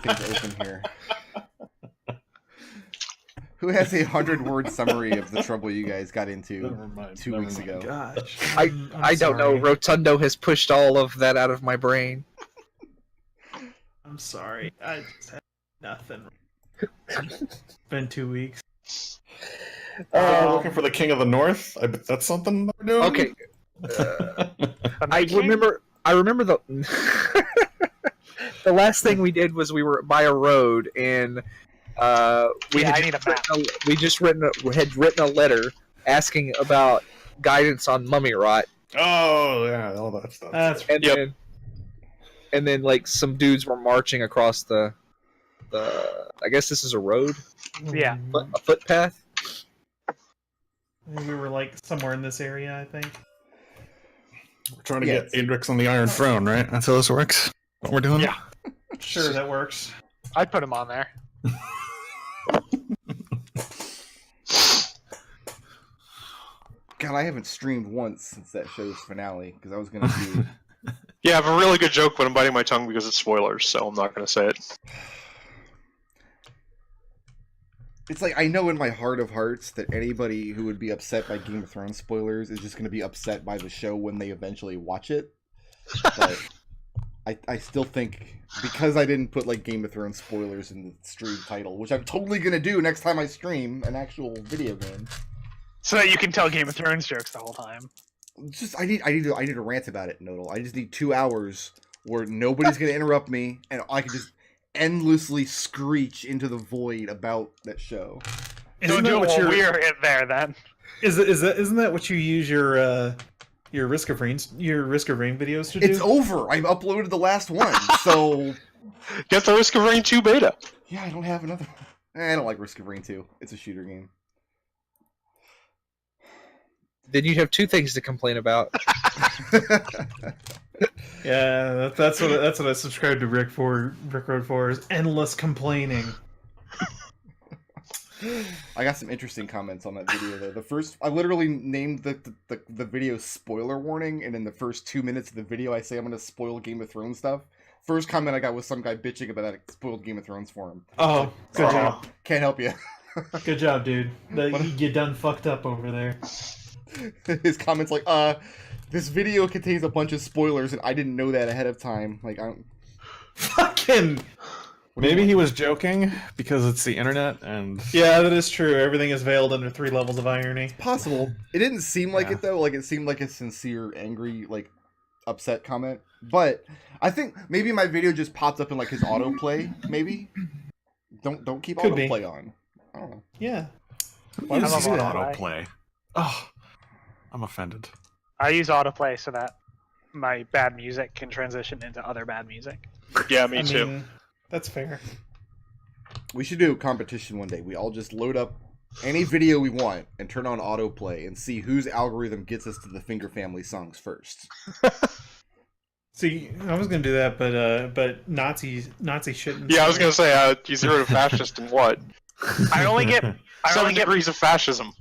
things open here. Who has a 100-word summary of the trouble you guys got into 2 weeks ago? Gosh. I don't know. Rotundo has pushed all of that out of my brain. I'm sorry. I just had nothing. It's been 2 weeks. Looking for the King of the North. I bet that's something we're doing. Okay. I remember the the last thing we did was we were by a road and we had written a letter asking about guidance on mummy rot. Oh yeah, all that stuff. And then like some dudes were marching across the I guess this is a road. Yeah, a footpath. We were like somewhere in this area, I think. We're trying to get Adrex on the Iron Throne, right? That's how this works. What we're doing? Yeah. Sure, that works. I'd put him on there. God, I haven't streamed once since that show's finale because I was gonna do. Yeah, I have a really good joke, but I'm biting my tongue because it's spoilers, so I'm not going to say it. It's like I know in my heart of hearts that anybody who would be upset by Game of Thrones spoilers is just going to be upset by the show when they eventually watch it. But I still think because I didn't put like Game of Thrones spoilers in the stream title, which I'm totally going to do next time I stream an actual video game, so that you can tell Game of Thrones jokes the whole time. Just I need to rant about it, Nodal. I just need 2 hours where nobody's going to interrupt me and I can just endlessly screech into the void about that show. Don't do it while we're in there, then. Isn't that what you use your Risk of Rain videos to do? It's over. I've uploaded the last one, so get the Risk of Rain 2 beta. Yeah, I don't have another. I don't like Risk of Rain 2. It's a shooter game. Then you have two things to complain about. Yeah, that's what I subscribed to Rick Road for is endless complaining. I got some interesting comments on that video though. The first, I literally named the video spoiler warning, and in the first 2 minutes of the video, I say I'm going to spoil Game of Thrones stuff. First comment I got was some guy bitching about that spoiled Game of Thrones for him. Oh, good job. Can't help you. Good job, dude. You done fucked up over there. His comments like, this video contains a bunch of spoilers, and I didn't know that ahead of time. Like, I'm fucking. Maybe he was joking because it's the internet, and yeah, that is true. Everything is veiled under 3 levels of irony. Possible. It didn't seem like it though. Like it seemed like a sincere, angry, like upset comment. But I think maybe my video just popped up in like his autoplay. Maybe don't keep autoplay on. I don't know. Yeah. Why does he autoplay? Oh, I'm offended. I use autoplay so that my bad music can transition into other bad music. Yeah, me too. Mean, that's fair. We should do a competition one day. We all just load up any video we want and turn on autoplay and see whose algorithm gets us to the Finger Family songs first. See, I was gonna do that, but Nazi shouldn't. Yeah, I was gonna say you zeroed a fascist in what? I only get 7 degrees of fascism.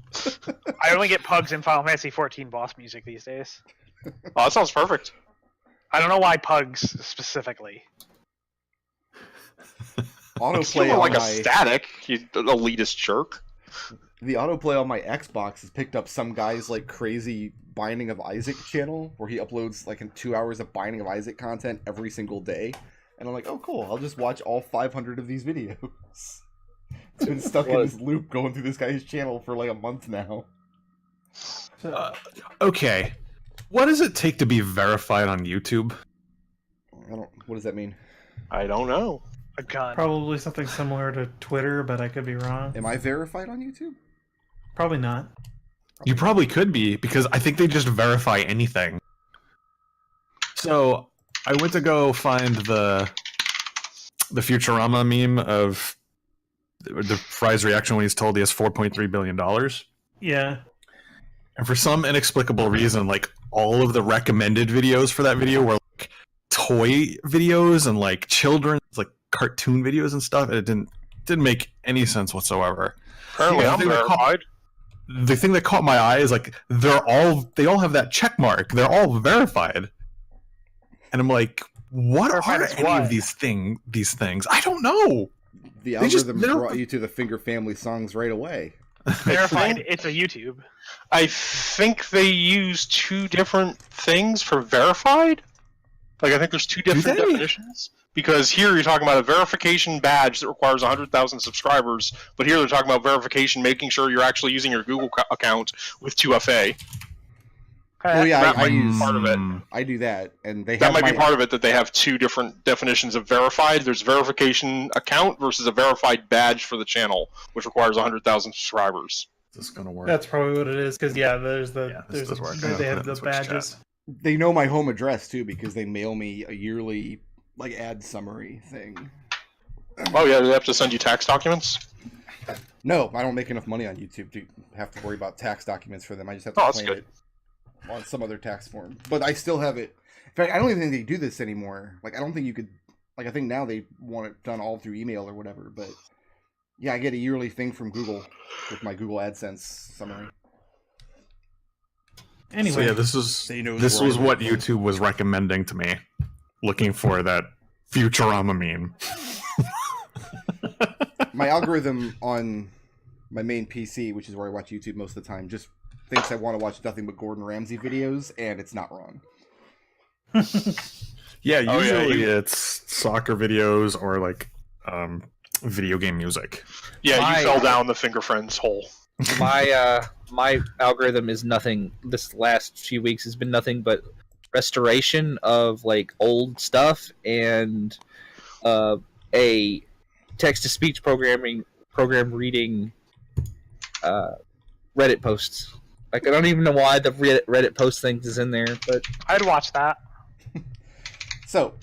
I only get pugs in Final Fantasy 14 boss music these days. Oh, that sounds perfect. I don't know why pugs specifically. Autoplay like on a my static, you elitist jerk. The autoplay on my Xbox has picked up some guy's like crazy Binding of Isaac channel where he uploads like 2 hours of Binding of Isaac content every single day, and I'm like, oh cool, I'll just watch all 500 of these videos. It's been stuck in this loop going through this guy's channel for like a month now. Okay, what does it take to be verified on YouTube? What does that mean? I don't know. A gun. Probably something similar to Twitter, but I could be wrong. Am I verified on YouTube? Probably not. You probably could be, because I think they just verify anything. So, I went to go find the Futurama meme of the Fry's reaction when he's told he has $4.3 billion. Yeah. And for some inexplicable reason, like, all of the recommended videos for that video were, like, toy videos and, like, children's, like, cartoon videos and stuff, and it didn't make any sense whatsoever. Apparently, I'm verified. The thing that caught my eye is like they all have that check mark. They're all verified, and I'm like, What Verified are as any what? of these things? I don't know. The They just- algorithm they don't- brought you to the Finger Family songs right away. Verified. It's a YouTube. I think they use two different things for verified. Like I think there's two different they? definitions. Because here you're talking about a verification badge that requires 100,000 subscribers, but here they're talking about verification, making sure you're actually using your Google account with 2FA. Oh yeah, That I might be use part of it. I do that, and they That have might be part of it, that they have two different definitions of verified. There's verification account versus a verified badge for the channel, which requires 100,000 subscribers. Is this gonna work? That's probably what it is. Because there's the Yeah, this does work. they have the Switch chat. badges. They know my home address too because they mail me a yearly like ad summary thing. Oh yeah, do they have to send you tax documents? No, I don't make enough money on YouTube to have to worry about tax documents for them. I just have to Oh, that's claim good. it on some other tax form. But I still have it. In fact, I don't even think they do this anymore. Like, I don't think you could. Like, I think now they want it done all through email or whatever. But yeah, I get a yearly thing from Google with my Google AdSense summary. Anyway, So yeah, this was They know this where was I what live. YouTube was recommending to me, looking for that Futurama meme. My algorithm on my main PC, which is where I watch YouTube most of the time, just thinks I want to watch nothing but Gordon Ramsay videos, and it's not wrong. Yeah, Oh, yeah, usually it's soccer videos or like video game music. Yeah, My- you fell down the Finger Friends hole. My algorithm is nothing. This last few weeks has been nothing but restoration of like old stuff and a text to speech program reading Reddit posts. Like I don't even know why the Reddit post things is in there, but I'd watch that. So,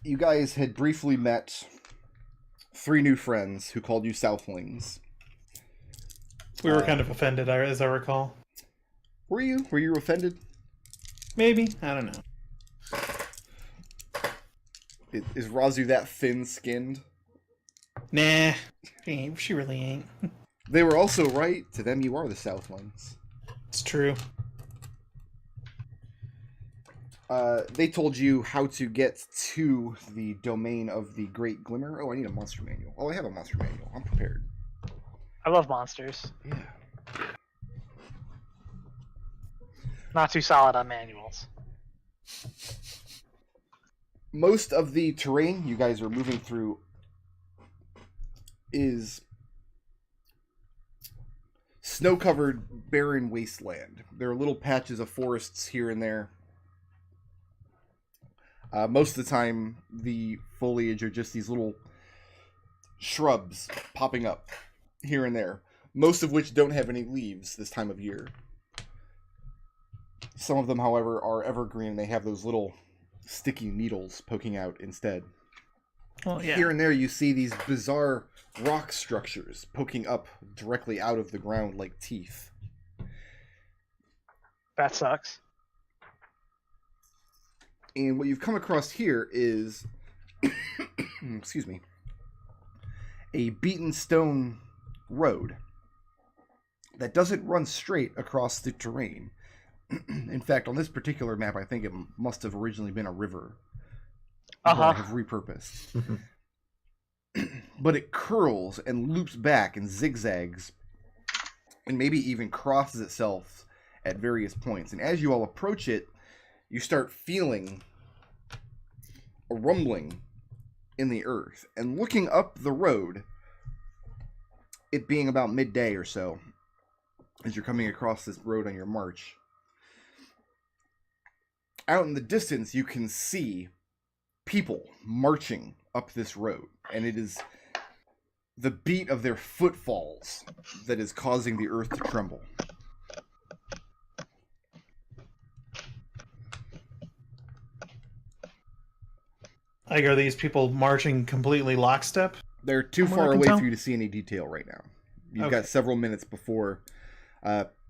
you guys had briefly met 3 new friends who called you Southlings. we were kind of offended, as I recall. Were you? Were you offended? Maybe, I don't know. Is Raazu that thin-skinned? Nah, she really ain't. They were also right. To them, you are the Southlings. It's true. They told you how to get to the domain of the Great Glimmer. Oh, I need a monster manual. Oh, I have a monster manual. I'm prepared. I love monsters. Yeah. Not too solid on manuals. Most of the terrain you guys are moving through is snow-covered, barren wasteland. There are little patches of forests here and there. Most of the time, the foliage are just these little shrubs popping up here and there, most of which don't have any leaves this time of year. Some of them, however, are evergreen. They have those little sticky needles poking out instead. Well, yeah. Here and there, you see these bizarre rock structures poking up directly out of the ground like teeth. That sucks. And what you've come across here is, excuse me, a beaten stone road that doesn't run straight across the terrain. In fact, on this particular map, I think it must have originally been a river. That I have repurposed. But it curls and loops back and zigzags and maybe even crosses itself at various points. And as you all approach it, you start feeling a rumbling in the earth. And looking up the road, it being about midday or so, as you're coming across this road on your march, out in the distance you can see people marching up this road. And it is the beat of their footfalls that is causing the earth to tremble. Like, are these people marching completely lockstep? They're too From what I far can away tell? for you to see any detail right now. You've Okay. got several minutes before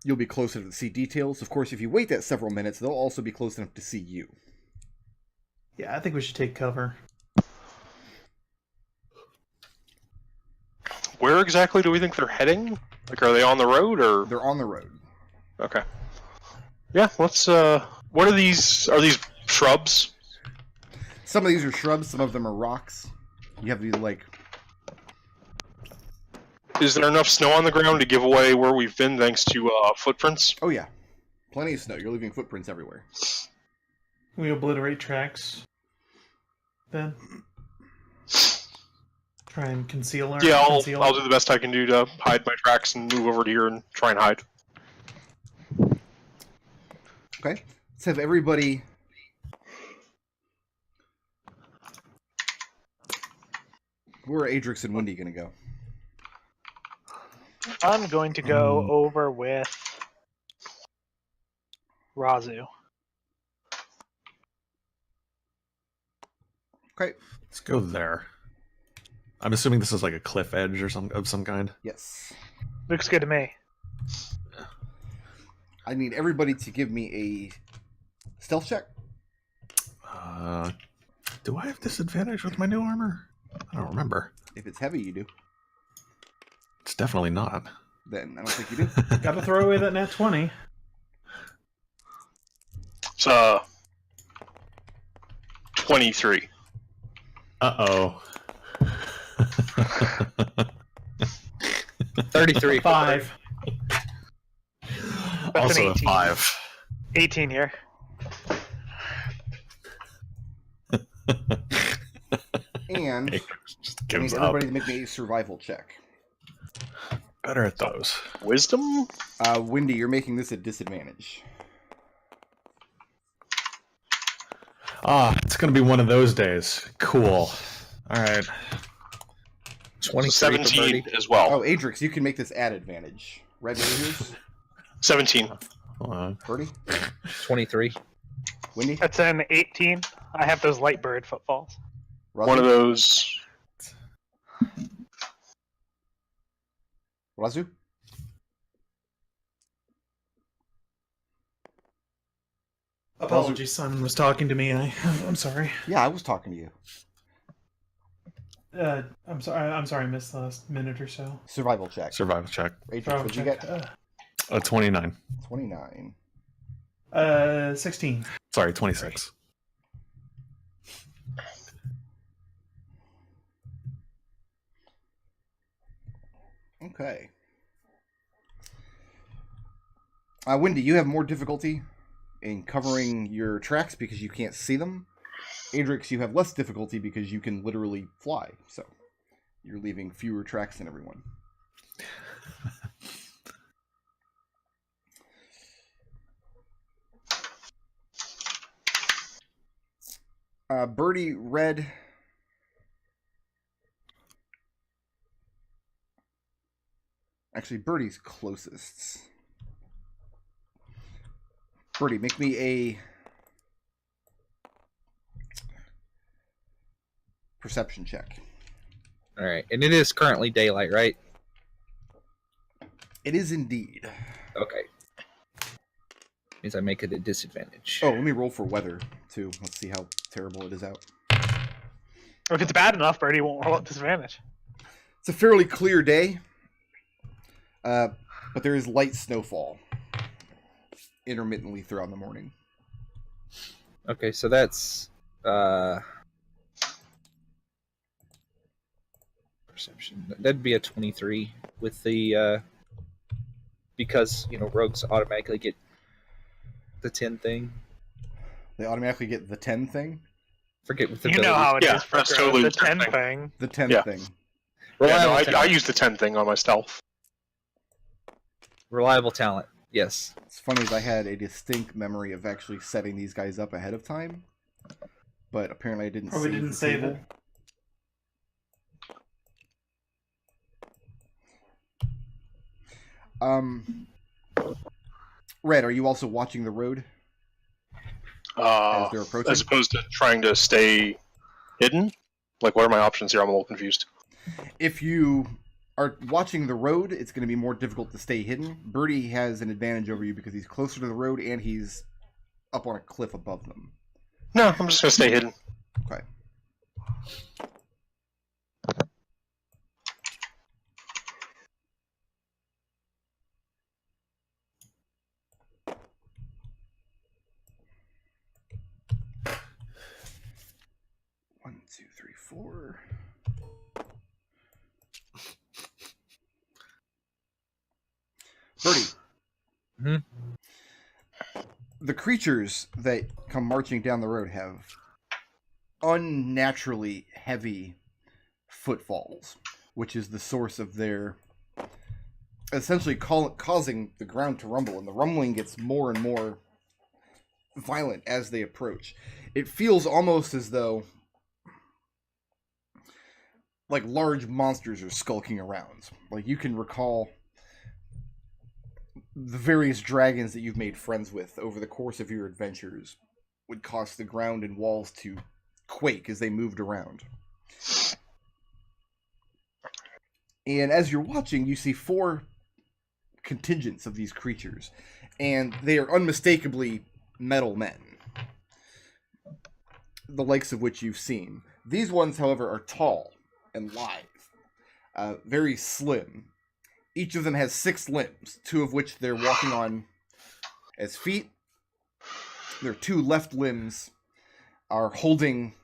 you'll be close enough to see details. Of course, if you wait that several minutes, they'll also be close enough to see you. Yeah, I think we should take cover. Where exactly do we think they're heading? Like, are they on the road or? They're on the road. Okay. Yeah, let's. What are these? Are these Shrubs. Some of these are shrubs, some of them are rocks. You have to like. Is there enough snow on the ground to give away where we've been thanks to footprints? Oh yeah, plenty of snow. You're leaving footprints everywhere. We obliterate tracks. Then try and conceal our. Yeah, conceal I'll do the best I can do to hide my tracks and move over to here and try and hide. Okay, let's have everybody. Where are Adrex and Wendy gonna go? I'm going to go over with Raazu. Okay. Let's go there. I'm assuming this is like a cliff edge or some kind. Yes. Looks good to me. I need everybody to give me a stealth check. Do I have disadvantage with my new armor? I don't remember. If it's heavy, you do. It's definitely not. Then I don't think you do. Gotta throw away that nat 20. It's 23. Uh-oh. 33. 5. That's Also an a 18. 5. 18 here. And Just I need gives up. everybody to make me a survival check. Better at those. Wisdom? Wendy, you're making this a disadvantage. It's gonna be one of those days. Cool. Alright. 23 for 17 Birdie. as well. Oh, Adrex, you can make this at advantage. Red Raiders, 17. Hold on. Birdie, 23. Wendy, That's an 18. I have those light bird footfalls. Raazu, One of those. Raazu. Apologies, Simon was talking to me. I'm sorry. Yeah, I was talking to you. I'm sorry. I'm sorry. I missed the last minute or so. Survival check. Survival check. Adrex, what'd you get? 29. 29. 16. Sorry, 26. Okay. Wendy, you have more difficulty in covering your tracks because you can't see them. Adrex, you have less difficulty because you can literally fly. So you're leaving fewer tracks than everyone. Birdie, Red. Actually, Birdie's closest. Birdie, make me a perception check. Alright, and it is currently daylight, right? It is indeed. Okay. Means I make it a disadvantage. Oh, let me roll for weather, too. Let's see how terrible it is out. If it's bad enough, Birdie won't roll at disadvantage. It's a fairly clear day, but there is light snowfall intermittently throughout the morning. Okay, so that's perception. That'd be a 23 with the because rogues automatically get the 10 thing. They automatically get the 10 thing? Forget with the You know how it is Yeah, for that's girls, totally the the same 10 thing. thing. The 10 Yeah. thing. Yeah, no, Reliable I talent. use the 10 thing on my stealth. Reliable talent. Yes. It's funny as I had a distinct memory of actually setting these guys up ahead of time, but apparently I didn't Probably save didn't the save table. Red, are you also watching the road as they're approaching? As opposed to trying to stay hidden? Like, what are my options here? I'm a little confused. If you are watching the road, it's going to be more difficult to stay hidden. Birdie has an advantage over you because he's closer to the road and he's up on a cliff above them. No, I'm just going to stay hidden. Okay. 4. Birdie. Mhm. The creatures that come marching down the road have unnaturally heavy footfalls, which is the source of their essentially causing the ground to rumble, and the rumbling gets more and more violent as they approach. It feels almost as though like large monsters are skulking around. Like you can recall the various dragons that you've made friends with over the course of your adventures would cause the ground and walls to quake as they moved around. And as you're watching, you see 4 contingents of these creatures, and they are unmistakably metal men, the likes of which you've seen. These ones, however, are tall and lithe, very slim. Each of them has 6 limbs, 2 of which they're walking on as feet. Their 2 left limbs are holding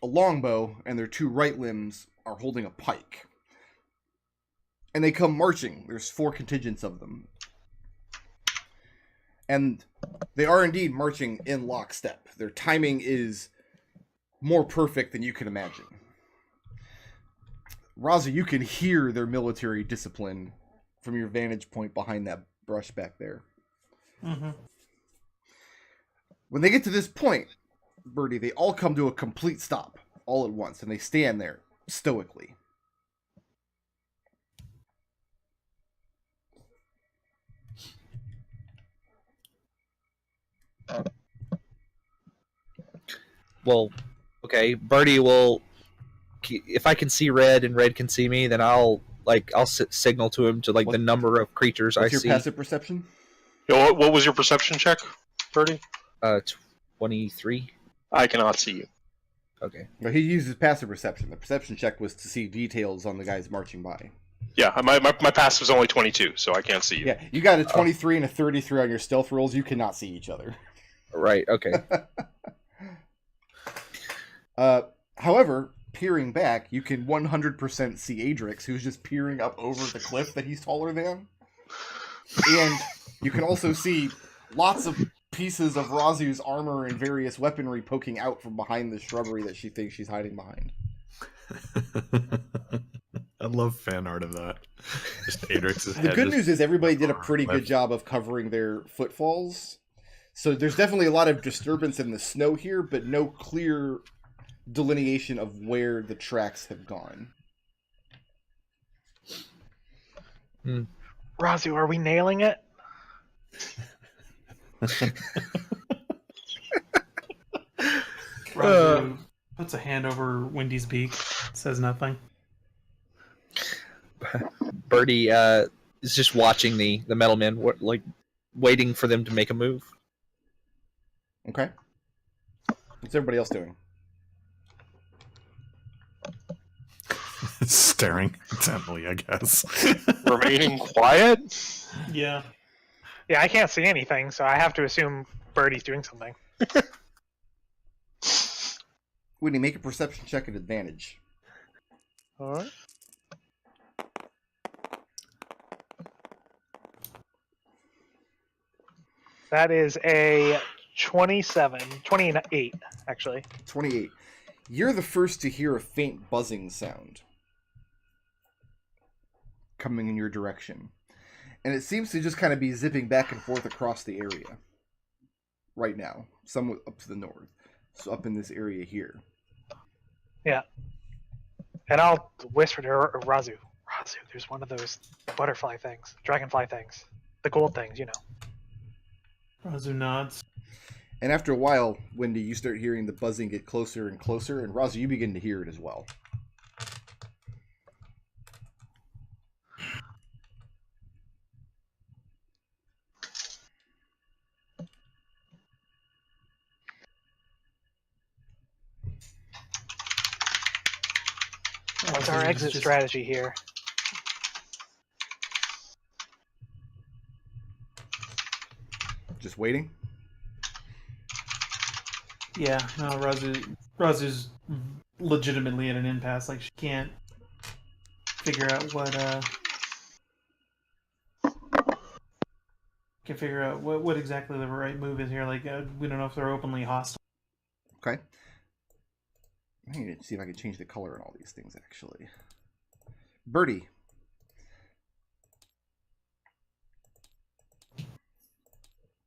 a longbow, and their 2 right limbs are holding a pike. And they come marching. There's 4 contingents of them. And they are indeed marching in lockstep. Their timing is more perfect than you can imagine. Raazu, you can hear their military discipline from your vantage point behind that brush back there. Mm-hmm. When they get to this point, Birdie, they all come to a complete stop all at once, and they stand there stoically. Well, okay. Birdie will. If I can see red and red can see me, then I'll signal to him to the number of creatures I What's your see. passive perception? Yo, what was your perception check, Birdie? 23. I cannot see you. Okay. Well, he uses passive perception. The perception check was to see details on the guys marching by. Yeah, my passive is only 22, so I can't see you. Yeah, you got a 23 and a 33 on your stealth rolls. You cannot see each other. Right. Okay. However, peering back, you can 100% see Adrex, who's just peering up over the cliff that he's taller than. And you can also see lots of pieces of Raazu's armor and various weaponry poking out from behind the shrubbery that she thinks she's hiding behind. I love fan art of that. Just Adrex's The head. good news is everybody did a pretty good job of covering their footfalls. So there's definitely a lot of disturbance in the snow here, but no clear delineation of where the tracks have gone. Raazu, are we nailing it? Raazu puts a hand over Wendy's beak, says nothing. Birdie is just watching the metal men, waiting for them to make a move. Okay. What's everybody else doing? Staring intently, I guess. Remaining quiet? Yeah. Yeah, I can't see anything, so I have to assume Birdie's doing something. Whitney, make a perception check at advantage. Alright. That is a 28, actually. 28. You're the first to hear a faint buzzing sound coming in your direction. And it seems to just kind of be zipping back and forth across the area right now, somewhat up to the north. So up in this area here. Yeah. And I'll whisper to Raazu. Raazu, there's one of those butterfly things, dragonfly things, the gold things, you know. Raazu nods. And after a while, Wendy, you start hearing the buzzing get closer and closer, and Raazu, you begin to hear it as well. What's our exit strategy here? Just waiting? Yeah, no, Raazu's legitimately at an impasse. Like, she can't figure out what exactly the right move is here. Like, we don't know if they're openly hostile. Okay. I need to see if I can change the color on all these things, actually. Birdie.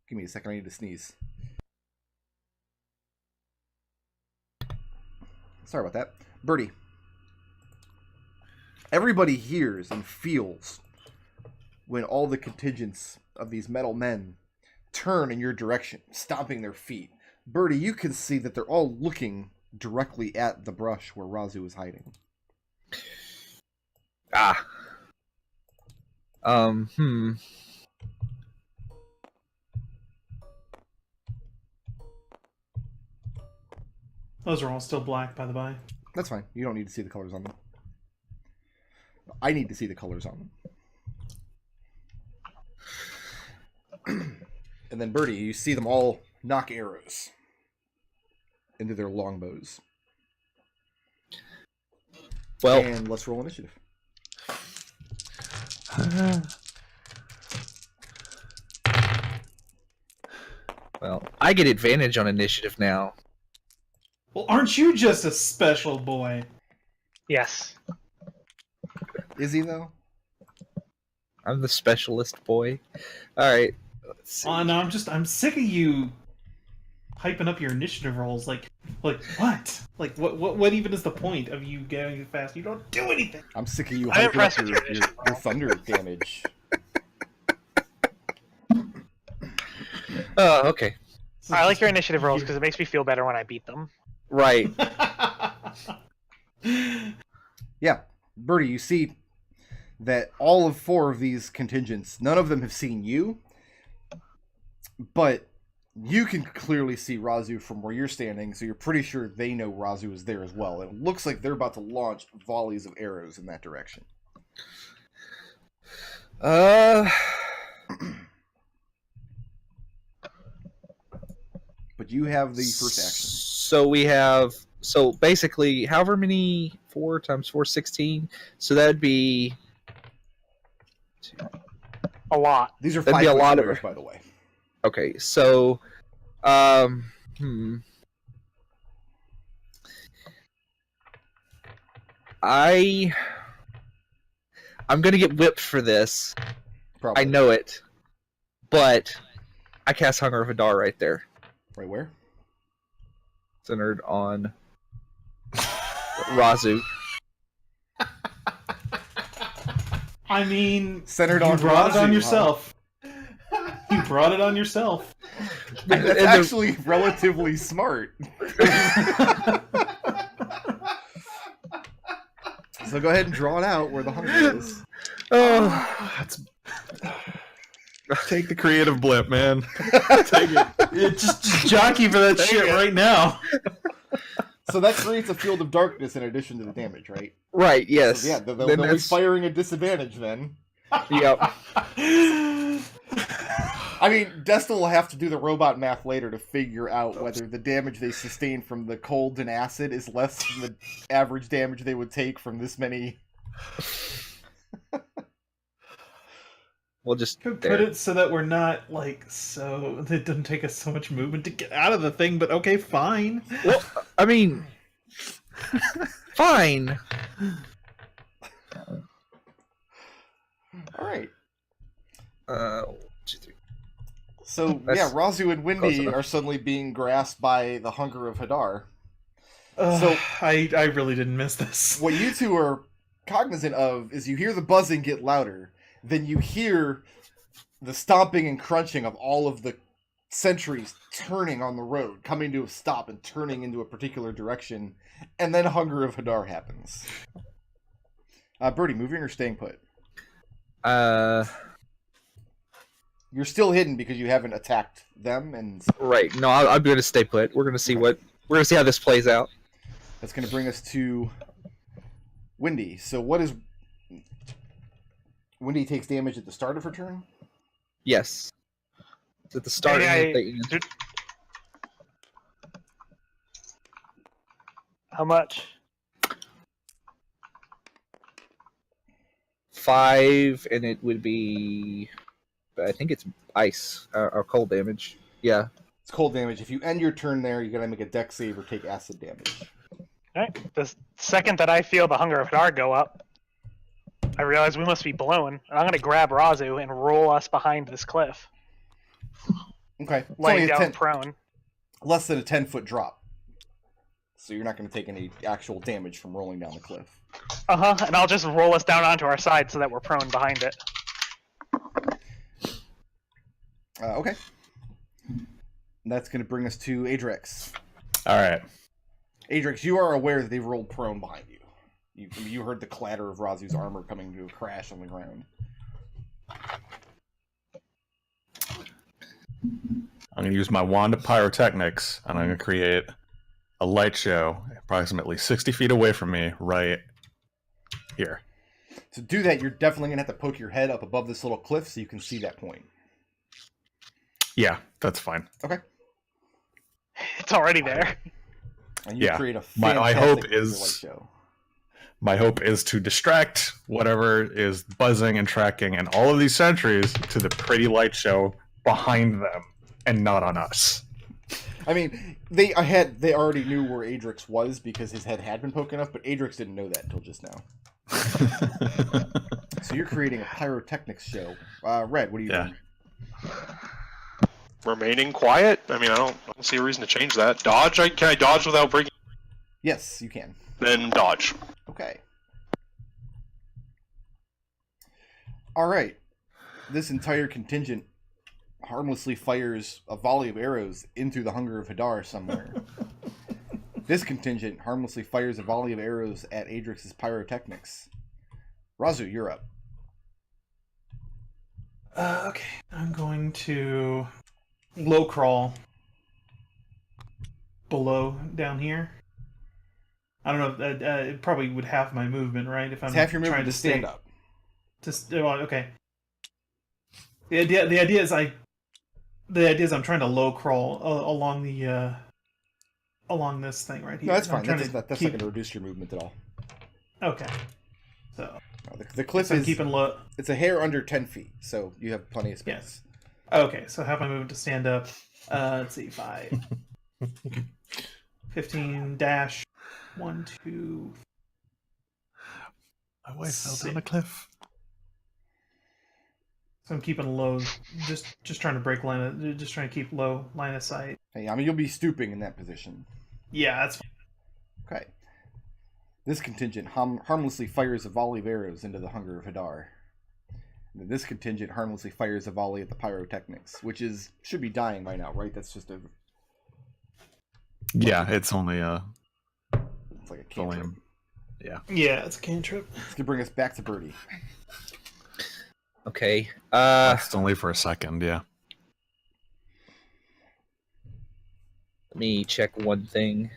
Give me a second, I need to sneeze. Sorry about that. Birdie. Everybody hears and feels when all the contingents of these metal men turn in your direction, stomping their feet. Birdie, you can see that they're all looking directly at the brush where Raazu is hiding. Those are all still black, by the by. That's fine. You don't need to see the colors on them. I need to see the colors on them. And then Birdie, you see them all knock arrows into their longbows. Well, and let's roll initiative. Well, I get advantage on initiative now. Well, aren't you just a special boy? Yes. Is he, though? I'm the specialist boy. Alright. Let's see. Oh, no, I'm sick of you hyping up your initiative rolls. Like what? Like, what even is the point of you getting fast? You don't do anything! I'm sick of you I'm hyping impressed up with your your initiative thunder damage. Oh, okay. I like your initiative rolls because it makes me feel better when I beat them. Right. Yeah. Birdie, you see that all of 4 of these contingents, none of them have seen you, but you can clearly see Raazu from where you're standing, so you're pretty sure they know Raazu is there as well. It looks like they're about to launch volleys of arrows in that direction. But you have the first action. So we have, so basically, however many, 4 times 4, 16. So that'd be A lot. These are That'd be a 5 lot of- squares, by the way. okay. So, I'm gonna get whipped for this. Probably. I know it, but I cast Hunger of Hadar right there, Right where? centered on Raazu. I mean, Centered you on brought it Raazu, on huh? yourself. You brought it on yourself. That's And actually relatively smart. So go ahead and draw it out where the hunger is. Oh, That's... Take the creative blip, man. Take it. Yeah, just jockey for that shit right now. So that creates a field of darkness in addition to the damage, right? right. Yes. So yeah, they'll Then be that's- firing a disadvantage then. Yep. I mean, Destil will have to do the robot math later to figure out whether the damage they sustain from the cold and acid is less than the average damage they would take from this many. We'll just Could there. put it so that we're not like so it doesn't take us so much movement to get out of the thing. But okay, fine. Well, I mean, fine. All right. 1, 2, 3. So That's yeah, Raazu and close Windy enough. are suddenly being grasped by the hunger of Hadar. So So- I really didn't miss this. What you two are cognizant of is you hear the buzzing get louder, then you hear the stomping and crunching of all of the sentries turning on the road, coming to a stop and turning into a particular direction, and then Hunger of Hadar happens. Birdie, moving or staying put? You're still hidden because you haven't attacked them, and Right. No, I'm going to stay put. We're going to see how this plays out. that's going to bring us to Windy. So what is... Windy takes damage at the start of her turn? Yes. It's at the start Hey, and at the end. How much? 5, and it would be, I think it's ice or cold damage. Yeah. It's cold damage. If you end your turn there, you gotta make a dex save or take acid damage. Alright. The second that I feel the Hunger of Hadar go up, I realize we must be blown. I'm going to grab Raazu and roll us behind this cliff. Okay. It's Laying only a down 10 prone. less than a 10-foot drop. So you're not going to take any actual damage from rolling down the cliff. Uh-huh, and I'll just roll us down onto our side so that we're prone behind it. Okay. That's going to bring us to Adrex. All right. Adrex, you are aware that they've rolled prone behind you. You heard the clatter of Raazu's armor coming to a crash on the ground. I'm going to use my wand of pyrotechnics, and I'm going to create a light show approximately 60 feet away from me, right here. To do that, you're definitely going to have to poke your head up above this little cliff so you can see that point. Yeah, that's fine. Okay. It's already there. And you Yeah. create a My fantastic hope laser light is- show. My hope is to distract whatever is buzzing and tracking and all of these sentries to the pretty light show behind them and not on us. I mean, they already knew where Adrex was because his head had been poking up, but Adrex didn't know that until just now. So you're creating a pyrotechnics show. Red, what are you doing? Remaining quiet? I mean, I don't see a reason to change that. Dodge? Can I dodge without breaking? Yes, you can. Then dodge. Okay. Alright. This entire contingent harmlessly fires a volley of arrows into the Hunger of Hadar somewhere. This contingent harmlessly fires a volley of arrows at Adrex's pyrotechnics. Raazu, you're up. Okay, I'm going to low crawl below down here. I don't know. It probably would have my movement, right? If I'm It's half your movement trying to to stand stay, up. Well, okay. The idea is I'm trying to low crawl along the along this thing right here. No, that's I'm fine. trying That's to not keep- going to reduce your movement at all. Okay. So The cliff I'm is keeping low. it's a hair under 10 feet, so you have plenty of space. Okay, so have my movement to stand up. Let's see, 5, 15 dash, 1, 2. My wife fell down a cliff. So I'm keeping low, just trying to break just trying to keep low line of sight. Hey, I mean, you'll be stooping in that position. Yeah, that's fine. Okay. This contingent harmlessly fires a volley of arrows into the Hunger of Hadar. And then this contingent harmlessly fires a volley at the pyrotechnics, which should be dying by now, right? That's just Yeah, it's only it's like a cantrip. volume. Yeah. Yeah, it's a cantrip. This could bring us back to Birdie. Okay. It's only for a second, yeah. Let me check one thing.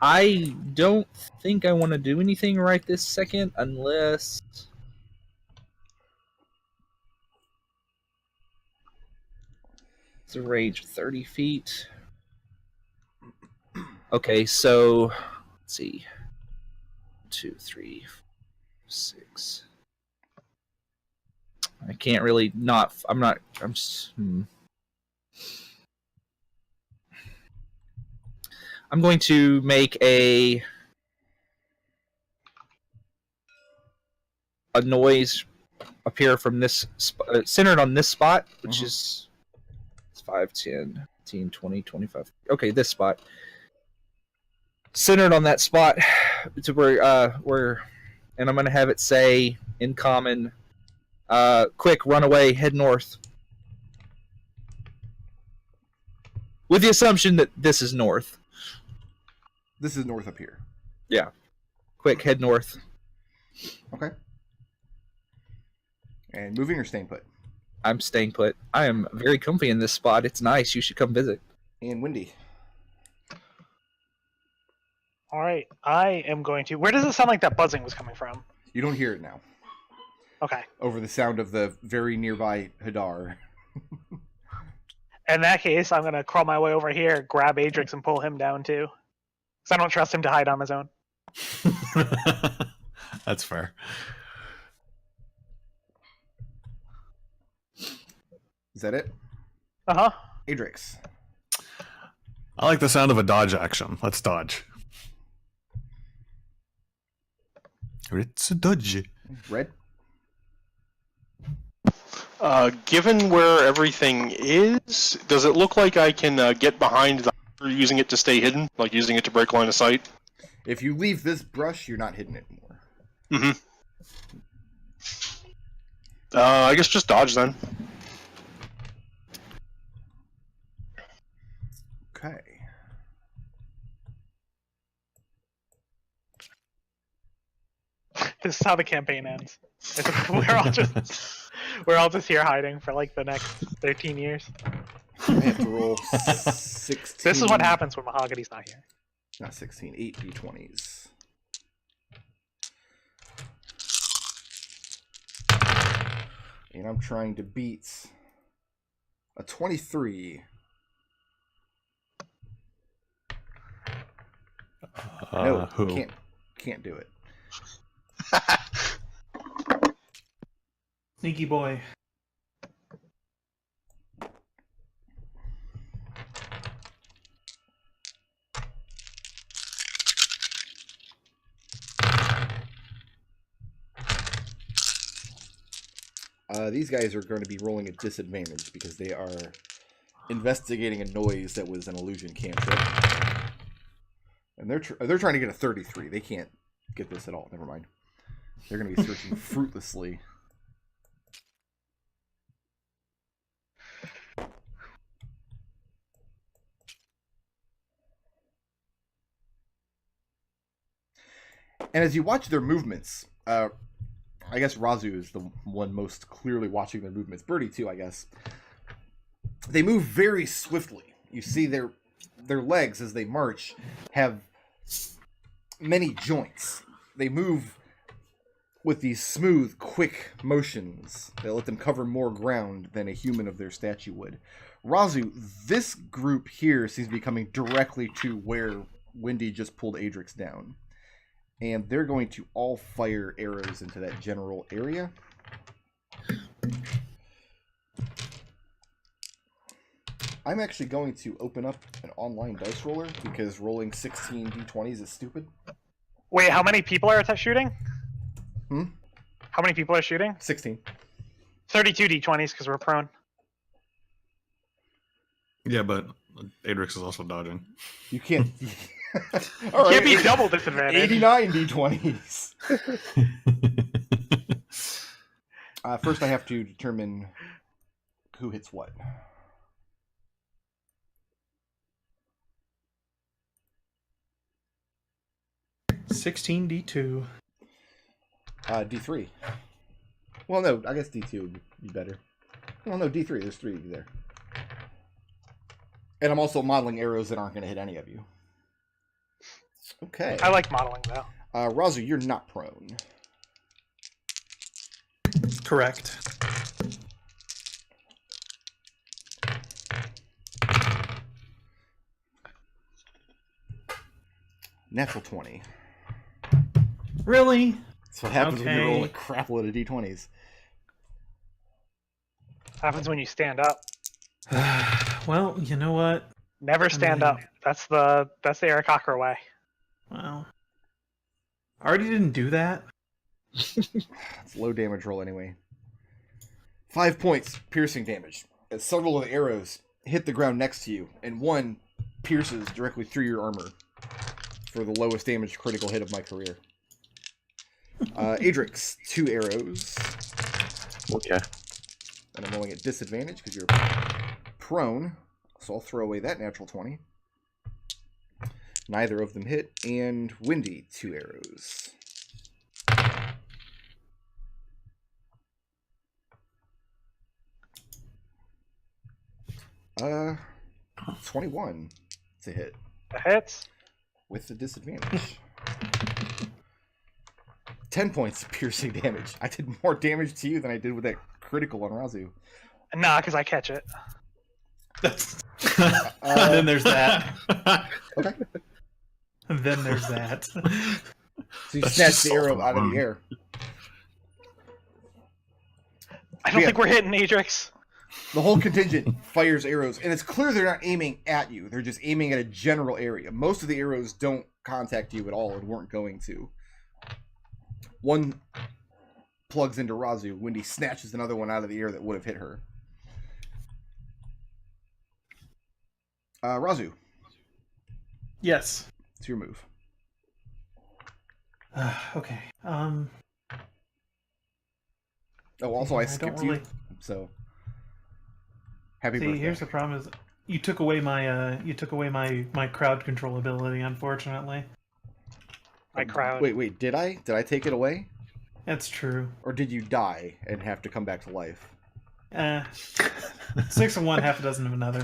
I don't think I want to do anything right this second unless... It's a range of 30 feet. Okay, so let's see. 2, 3, 6. I can't really not. I'm not. I'm. I'm going to make a noise appear from this centered on this spot, which is 5, 10, 15, 20, 25. Okay, this spot. Centered on that spot to where and I'm gonna have it say in common, quick, run away, head north. With the assumption that this is north. This is north up here. Yeah. Quick, head north. Okay. And moving or staying put? I'm staying put. I am very comfy in this spot. It's nice. You should come visit. And windy. Alright, I am going to... Where does it sound like that buzzing was coming from? You don't hear it now. Okay. over the sound of the very nearby Hadar. In that case, I'm gonna crawl my way over here, grab Adrex, and pull him down too. Because I don't trust him to hide on his own. That's fair. Is that it? Uh huh. Adrex. I like the sound of a dodge action. Let's dodge. It's a dodge. Red. Given where everything is, does it look like I can get behind the using it to stay hidden, like using it to break line of sight? If you leave this brush, you're not hidden anymore. Mm-hmm. I guess just dodge then. Okay. This is how the campaign ends. We're all just here hiding for like the next 13 years. I have to roll 16. This is what happens when Mahogany's not here. Not 16, 8 d20s. And I'm trying to beat a 23. No, Who? can't do it. Sneaky boy. These guys are going to be rolling at disadvantage because they are investigating a noise that was an illusion cantrip. And they're trying to get a 33. They can't get this at all. Never mind. They're going to be searching fruitlessly. And as you watch their movements, I guess Raazu is the one most clearly watching their movements. Birdie too, I guess. They move very swiftly. You see their legs as they march have many joints. They move with these smooth, quick motions that let them cover more ground than a human of their stature would. Raazu, this group here seems to be coming directly to where Wendy just pulled Adrex down. And they're going to all fire arrows into that general area. I'm actually going to open up an online dice roller because rolling 16 d20s is stupid. Wait, how many people are shooting? Hmm? How many people are shooting? 16. 32 d20s because we're prone. Yeah, but Adrex is also dodging. You can't... All right. Can't be double disadvantage. 89 d20s. First I have to determine who hits what. D2. D3. Well, no, I guess D2 would be better. Well, no, D3. There's 3 of you there. And I'm also modeling arrows that aren't going to hit any of you. Okay. I like modeling, though. Raazu, you're not prone. Correct. Natural 20. Really? That's what happens when you roll a Okay. crap load of d20s. Happens when you stand up. Well, you know what? Never stand up. That's the Aarakocra way. Well, I already didn't do that. It's low damage roll anyway. 5 points piercing damage. As several of the arrows hit the ground next to you, and one pierces directly through your armor for the lowest damage critical hit of my career. Adrex, 2 arrows. Okay. And I'm rolling at disadvantage because you're prone. So I'll throw away that natural 20. Neither of them hit. And Wendy, 2 arrows. 21 to hit. The hits. With the disadvantage. 10 points of piercing damage. I did more damage to you than I did with that critical on Raazu. Nah, because I catch it. And then there's that. Okay. And then there's that. So you That's snatch just the so arrow out of fun. the air. I don't Yeah. think we're hitting Adrex. The whole contingent fires arrows, and it's clear they're not aiming at you. They're just aiming at a general area. Most of the arrows don't contact you at all and weren't going to. One plugs into Raazu. Wendy snatches another one out of the air that would have hit her. Raazu, Yes. it's your move. Okay. Oh, also I I don't skipped really... you, so happy See, birthday. here's the problem: is you took away my crowd control ability. Unfortunately, My crowd. Wait, did I? Did I take it away? that's true. Or did you die and have to come back to life? 6 of one, half a dozen of another.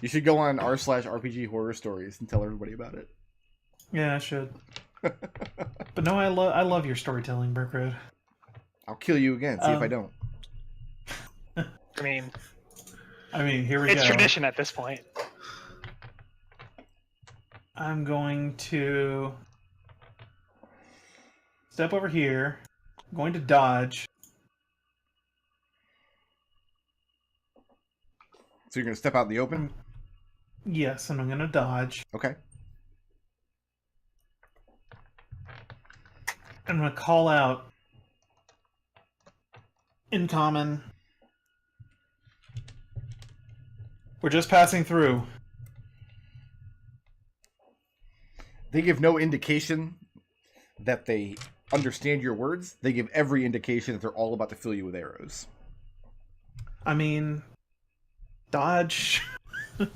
You should go on r/RPG horror stories and tell everybody about it. Yeah, I should. But no, I love your storytelling, Burkroad. I'll kill you again. See if I don't. I mean, Here we it's go. tradition at this point. I'm going to step over here. I'm going to dodge. So you're gonna step out in the open? Yes, and I'm going to dodge. Okay. I'm going to call out in common. We're just passing through. They give no indication that they understand your words. They give every indication that they're all about to fill you with arrows. I mean, dodge. It's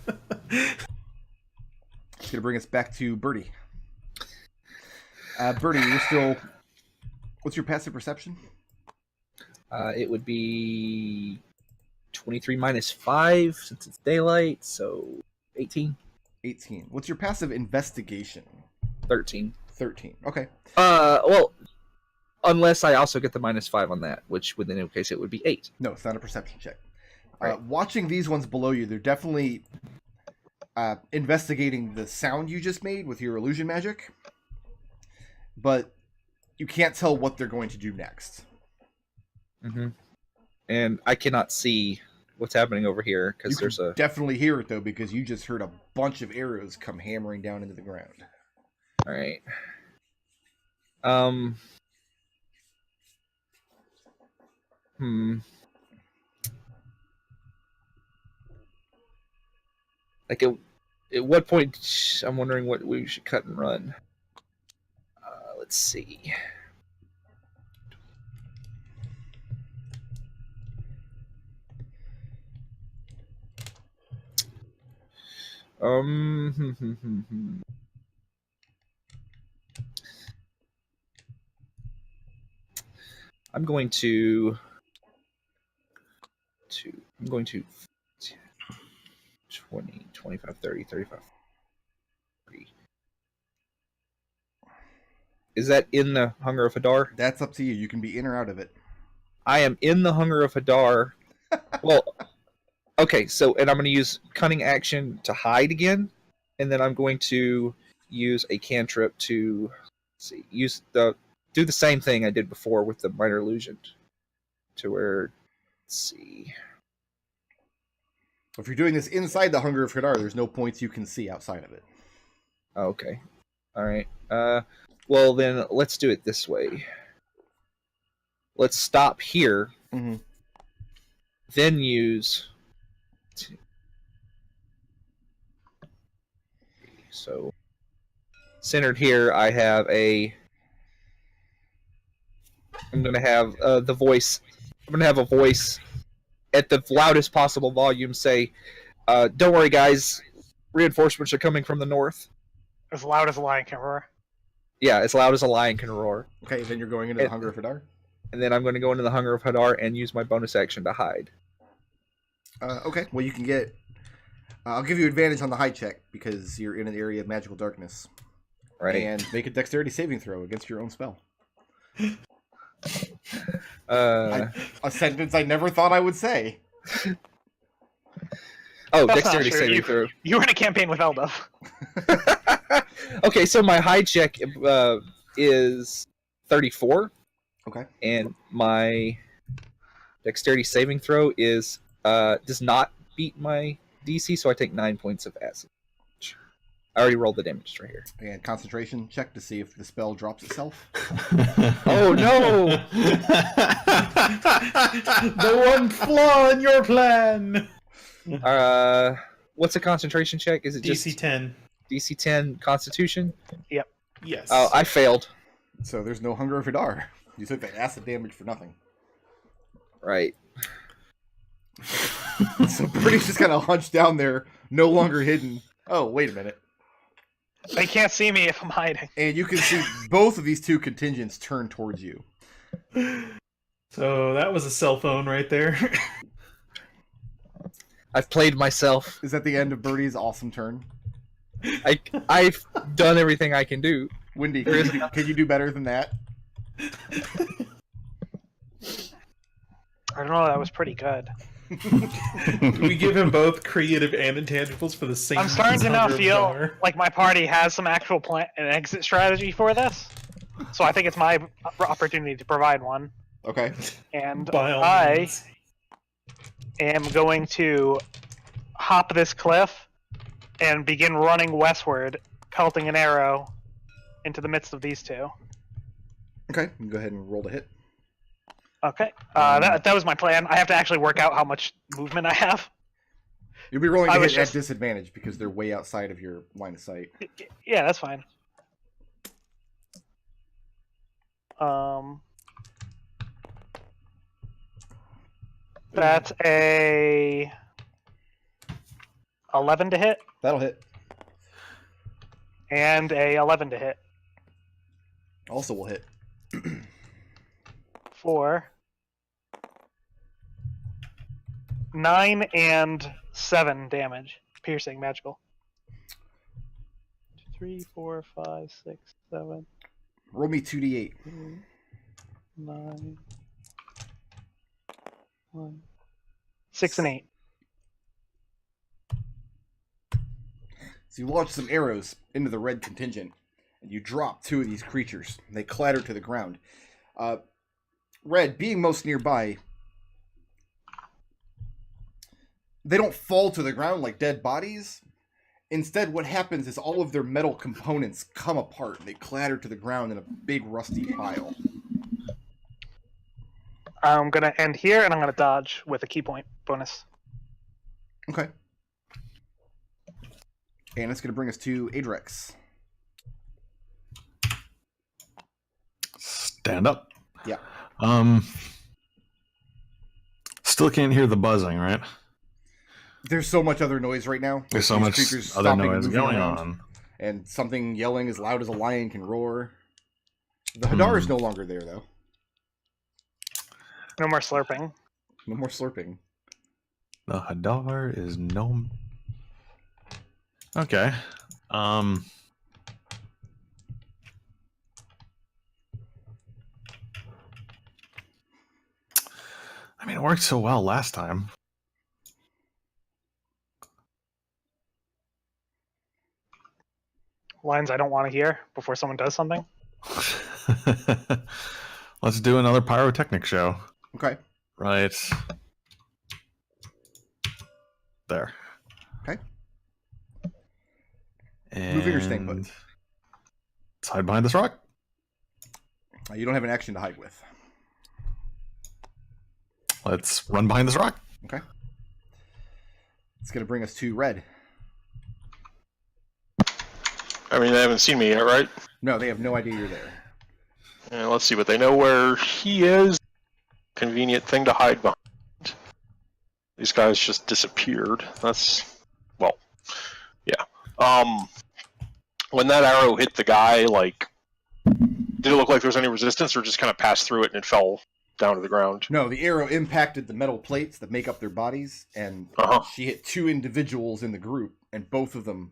gonna bring us back to Birdie. Birdie, you're still. What's your passive perception? It would be 23 minus 5 since it's daylight, so 18. 18. What's your passive investigation? 13. 13. Okay. Well, unless I also get the minus 5 on that, which would in any case it would be 8. No, it's not a perception check. Right. Watching these ones below you, they're definitely investigating the sound you just made with your illusion magic, but you can't tell what they're going to do next. Mm-hmm. And I cannot see what's happening over here because You there's can a. definitely hear it though, because you just heard a bunch of arrows come hammering down into the ground. All right. Like at what point? I'm wondering what we should cut and run. Let's see. I'm going to 20, 25, 30, 35, 40. Is that in the Hunger of Hadar? That's up to you. You can be in or out of it. I am in the Hunger of Hadar. Well, okay, so, and I'm going to use Cunning Action to hide again, and then I'm going to use a cantrip to do the same thing I did before with the Minor Illusion. To where, let's see. If you're doing this inside the Hunger of Hadar, there's no points you can see outside of it. Okay. All right. Well, then let's do it this way. Let's stop here. Mm-hmm. Then use. So, centered here, I have a. I'm going to have the voice. I'm going to have a voice at the loudest possible volume say, don't worry, guys. Reinforcements are coming from the north. As loud as a lion can roar. Yeah, as loud as a lion can roar. Okay, then you're going into the Hunger of Hadar? And then I'm going to go into the Hunger of Hadar and use my bonus action to hide. Okay, well you can get... I'll give you advantage on the hide check because you're in an area of magical darkness. Right. And make a dexterity saving throw against your own spell. Uh, A sentence I never thought I would say. oh, That's dexterity not true. saving throw. You were in a campaign with Eldov. Okay, so my high check is 34. Okay. And my dexterity saving throw is does not beat my DC, so I take 9 points of acid. I already rolled the damage right here. And concentration check to see if the spell drops itself. Oh no! The one flaw in your plan. What's a concentration check? Is it just DC 10. DC 10 Constitution? Yes. Oh, I failed. So there's no Hunger of Hadar. You took that acid damage for nothing. Right. So Birdie's just kind of hunched down there, no longer hidden. Oh, wait a minute. They can't see me if I'm hiding. And you can see both of these two contingents turn towards you. So that was a cell phone right there. I've played myself. Is that the end of Birdie's awesome turn? I've done everything I can do. Windy, can you do better than that? I don't know. That was pretty good. We give him both creative and intangibles for the same. I'm starting to now Hunger of feel Hadar. like my party has some actual plan, an exit strategy for this. So I think it's my opportunity to provide one. Okay. And By all I means. am going to hop this cliff and begin running westward, pelting an arrow into the midst of these two. Okay, you can go ahead and roll to hit. Okay, that was my plan. I have to actually work out how much movement I have. You'll be rolling I to was hit just- at disadvantage because they're way outside of your line of sight. Yeah, that's fine. That's a 11 to hit That'll hit. and a 11 to hit Also will hit. for 9 and 7 damage, piercing, magical. 3, 4, 5, 6, 7, Roll me 2d8. 8, 9, 1, 6 and 8. So you launch some arrows into the red contingent, and you drop two of these creatures. They clatter to the ground. Red, being most nearby, they don't fall to the ground like dead bodies. Instead, what happens is all of their metal components come apart, and they clatter to the ground in a big rusty pile. I'm going to end here, and I'm going to dodge with a key point bonus. Okay. And it's going to bring us to Adrex. Stand up. Yeah. Still can't hear the buzzing, right? There's so much other noise right now. There's so These much creatures other stopping and noise moving going around, on. and something yelling as loud as a lion can roar. The Hadar is no longer there, though. No more slurping. No more slurping. The Hadar is no. Okay. I mean, it worked so well last time. Lines I don't want to hear before someone does something. Let's do another pyrotechnic show. Okay. Right. There. Okay. And Moving or staying put? let's hide behind this rock. You don't have an action to hide with. Let's run behind this rock. Okay. It's going to bring us to Red. I mean, they haven't seen me yet, right? No, they have no idea you're there. And let's see, but they know where he is. Convenient thing to hide behind. These guys just disappeared. That's, well, yeah. When that arrow hit the guy, like, did it look like there was any resistance, or just kind of passed through it and it fell down to the ground? No, the arrow impacted the metal plates that make up their bodies, and she hit two individuals in the group, and both of them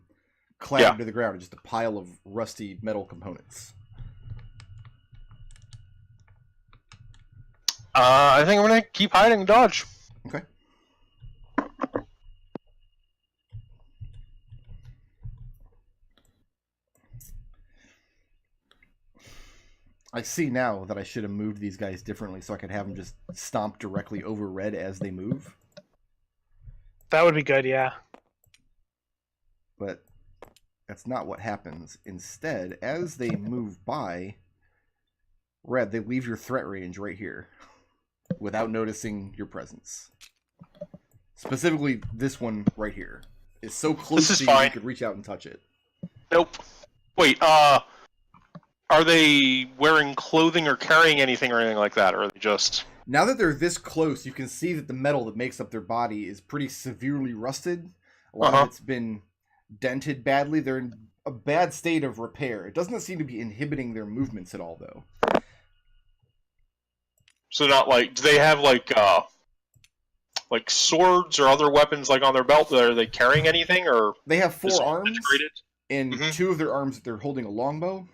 clattered to the ground, just a pile of rusty metal components. I think I'm gonna keep hiding and dodge. Okay. I see now that I should have moved these guys differently so I could have them just stomp directly over red as they move. That would be good, yeah. But that's not what happens. Instead, as they move by red, they leave your threat range right here without noticing your presence. Specifically, this one right here is so close to you, you could reach out and touch it. Nope. Wait, are they wearing clothing or carrying anything or anything like that, or are they just... Now that they're this close, you can see that the metal that makes up their body is pretty severely rusted. A lot of it's been dented badly. They're in a bad state of repair. It doesn't seem to be inhibiting their movements at all, though. So not like... Do they have, like swords or other weapons, like, on their belt? Are they carrying anything, or... They have 4 is it arms, integrated? and 2 of their arms they're holding a longbow.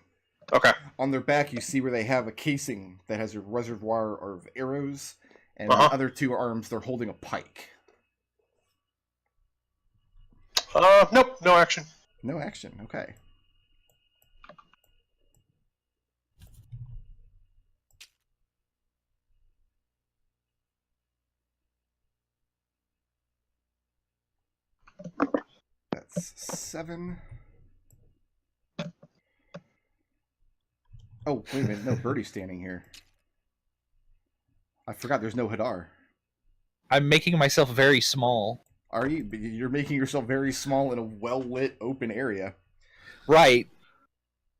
Okay. On their back, you see where they have a casing that has a reservoir of arrows, and the other 2 arms, they're holding a pike. Nope, no action. No action, okay. That's 7. Oh, wait a minute. No, Birdie's standing here. I forgot there's no Hadar. I'm making myself very small. Are you? You're making yourself very small in a well-lit, open area. Right.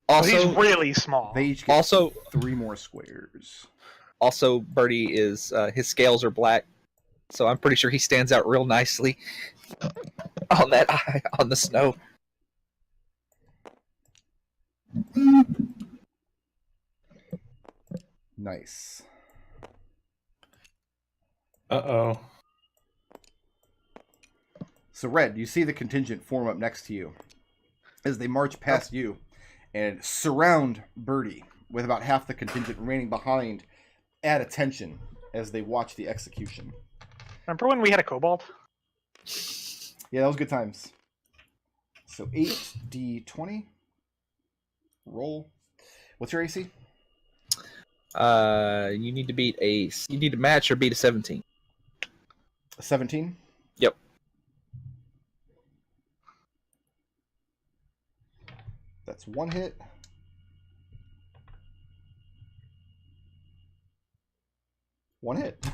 Also, He's really small. They each get 3 more squares. Also, Birdie is his scales are black, so I'm pretty sure he stands out real nicely on the snow. Nice. Uh-oh. So, Red, you see the contingent form up next to you as they march past you and surround Birdie, with about half the contingent remaining behind at attention as they watch the execution. Remember when we had a kobold? Yeah, that was good times. So 8d20. Roll. What's your AC? You need to match or beat a 17. A 17? Yep. That's 1 hit. One hit.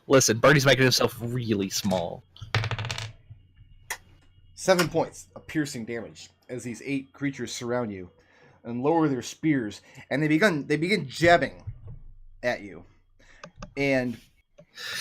Listen, Birdie's making himself really small. 7 points of piercing damage as these 8 creatures surround you and lower their spears, and they begin jabbing at you. And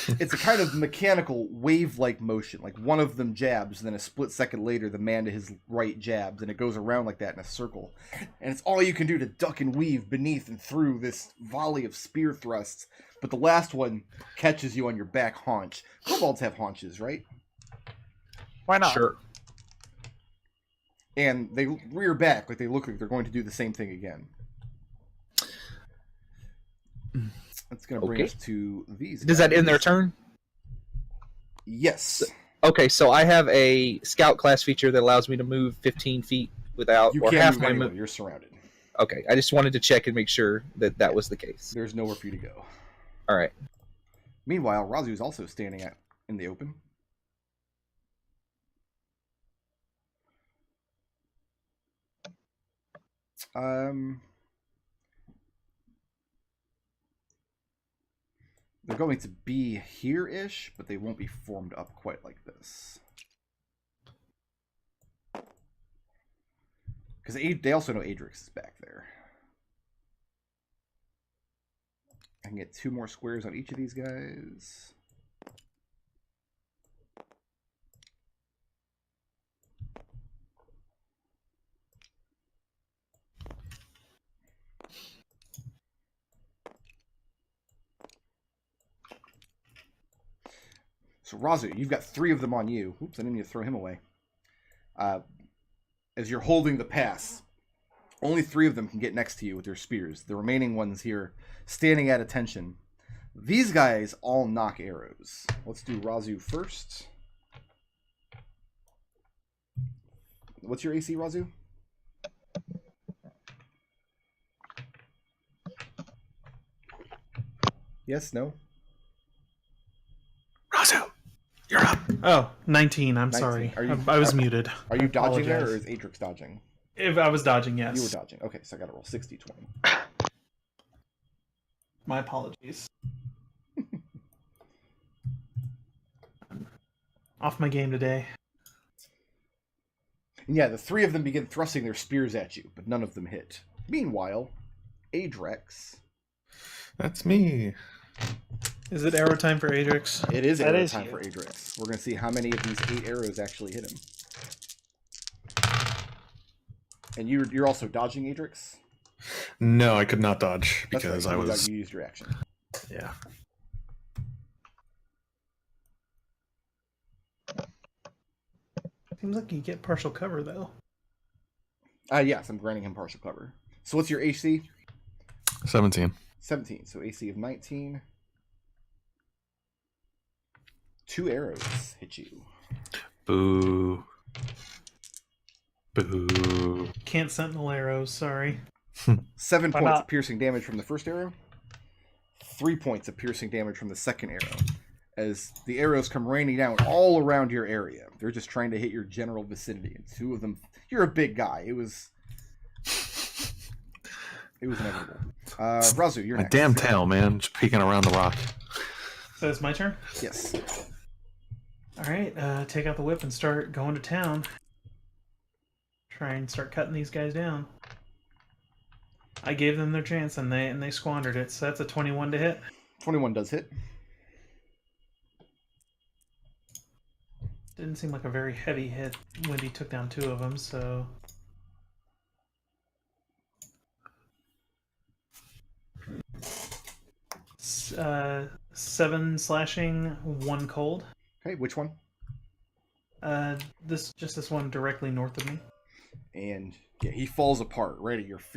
it's a kind of mechanical wave-like motion. Like one of them jabs, and then a split second later, the man to his right jabs, and it goes around like that in a circle. And it's all you can do to duck and weave beneath and through this volley of spear thrusts. But the last one catches you on your back haunch. Kobolds have haunches, right? Why not? Sure. And they rear back like they look like they're going to do the same thing again. That's going to bring us to these Does that guys. end their turn? Yes. Okay, so I have a scout class feature that allows me to move 15 feet without You or can't half move my anywhere. move. You're surrounded. Okay, I just wanted to check and make sure that that was the case. There's nowhere for you to go. All right. Meanwhile, Raazu is also standing in the open. They're going to be here-ish, but they won't be formed up quite like this. Because they also know Adrex is back there. I can get 2 more squares on each of these guys. So Raazu, you've got 3 of them on you. Oops, I didn't mean to throw him away. As you're holding the pass, Only 3 of them can get next to you with their spears. The remaining ones here, standing at attention. These guys all knock arrows. Let's do Raazu first. What's your AC, Raazu? Yes, no? Raazu, you're up. Oh, 19. I'm 19. sorry. Are you- I was muted. Are you I dodging there, or apologize. is Adrex dodging? If I was dodging, yes. You were dodging. Okay, so I gotta roll 60, 20. My apologies. Off my game today. And yeah, the 3 of them begin thrusting their spears at you, but none of them hit. Meanwhile, Adrex. That's me. Is it arrow time for Adrex? It is That arrow is time you. for Adrex. We're gonna see how many of these 8 arrows actually hit him. And you're also dodging, Adrex? No, I could not dodge That's because right, I was. you used your action. Yeah. Seems like you get partial cover, though. Yes, I'm granting him partial cover. So what's your AC? 17. 17. So AC of 19. 2 arrows hit you. Boo. Boo. Can't sentinel arrows, sorry. 7 Why points not? of piercing damage from the first arrow. 3 points of piercing damage from the second arrow. As the arrows come raining down all around your area. They're just trying to hit your general vicinity. And 2 of them... You're a big guy. It was inevitable. Raazu, you're My next. damn tail, man. Just peeking around the rock. So it's my turn? Yes. Alright, take out the whip and start going to town. Try and start cutting these guys down. I gave them their chance and they squandered it, so that's a 21 to hit. 21 does hit. Didn't seem like a very heavy hit when he took down 2 of them, so... S- 7 slashing, 1 cold. Okay, which one? This one directly north of me. And yeah, he falls apart right at your feet.